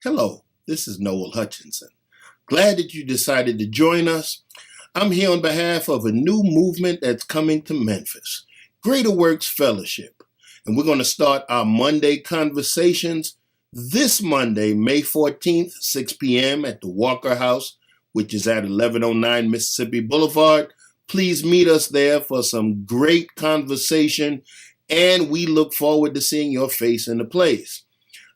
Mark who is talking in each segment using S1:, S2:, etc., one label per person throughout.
S1: Hello, this is Noel Hutchinson. Glad that you decided to join us. I'm here on behalf of a new movement that's coming to Memphis, Greater Works Fellowship. And we're going to start our Monday conversations this Monday, May 14th, 6 p.m. at the Walker House, which is at 1109 Mississippi Boulevard. Please meet us there for some great conversation, and we look forward to seeing your face in the place.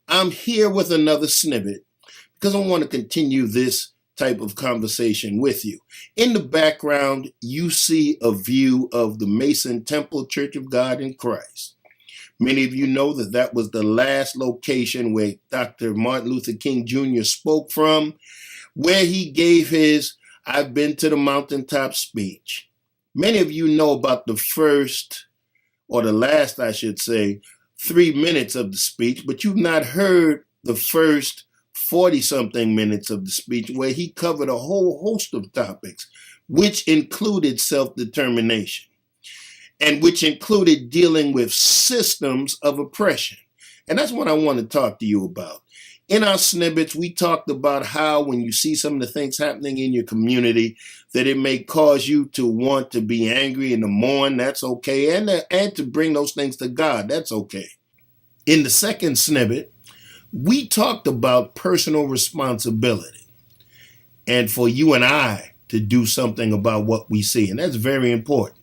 S1: I'm here with another snippet because I want to continue this type of conversation with you. In the background, you see a view of the Mason Temple Church of God in Christ. Many of you know that that was the last location where Dr. Martin Luther King Jr. spoke from, where he gave his "I've been to the mountaintop" speech. Many of you know about the first, or the last, I should say, 3 minutes of the speech, but you've not heard the first 40-something minutes of the speech, where he covered a whole host of topics, which included self-determination and which included dealing with systems of oppression. And that's what I want to talk to you about. In our snippets, we talked about how when you see some of the things happening in your community, that it may cause you to want to be angry and to mourn. That's okay. And to bring those things to God. That's okay. In the second snippet, we talked about personal responsibility and for you and I to do something about what we see. And that's very important.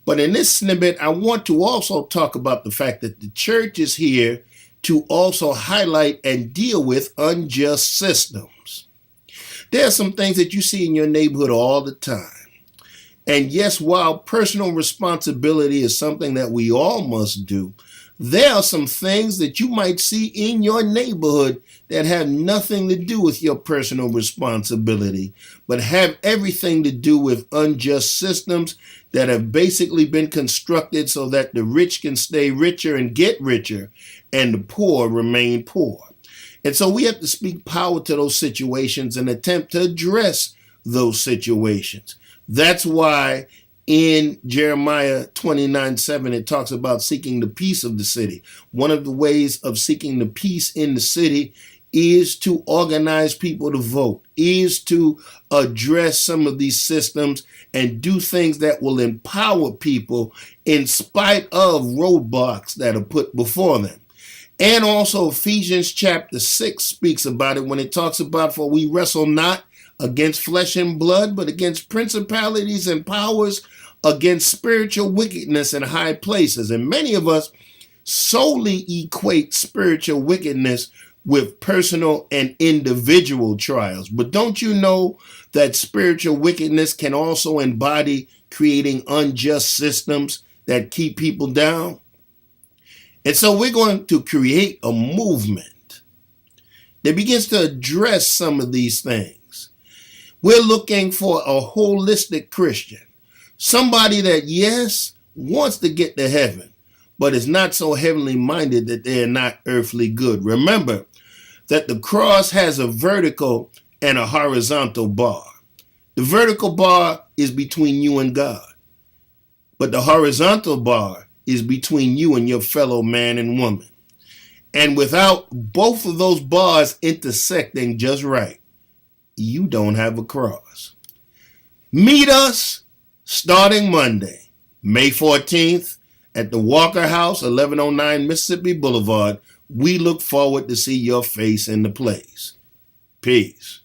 S1: But in this snippet, I want to also talk about the fact that the church is here to also highlight and deal with unjust systems. There are some things that you see in your neighborhood all the time. And yes, while personal responsibility is something that we all must do, there are some things that you might see in your neighborhood that have nothing to do with your personal responsibility, but have everything to do with unjust systems that have basically been constructed so that the rich can stay richer and get richer, and the poor remain poor. And so we have to speak power to those situations and attempt to address those situations. That's why in Jeremiah 29:7, it talks about seeking the peace of the city. One of the ways of seeking the peace in the city is to organize people to vote, is to address some of these systems and do things that will empower people in spite of roadblocks that are put before them. And also Ephesians chapter 6 speaks about it when it talks about, for we wrestle not against flesh and blood, but against principalities and powers, against spiritual wickedness in high places. And many of us solely equate spiritual wickedness with personal and individual trials. But don't you know that spiritual wickedness can also embody creating unjust systems that keep people down? And so we're going to create a movement that begins to address some of these things. We're looking for a holistic Christian, somebody that, yes, wants to get to heaven, but is not so heavenly minded that they're not earthly good. Remember that the cross has a vertical and a horizontal bar. The vertical bar is between you and God, but the horizontal bar is between you and your fellow man and woman. And without both of those bars intersecting just right, you don't have a cross. Meet us starting Monday, May 14th at the Walker House, 1109 Mississippi Boulevard. We look forward to see your face in the place. Peace.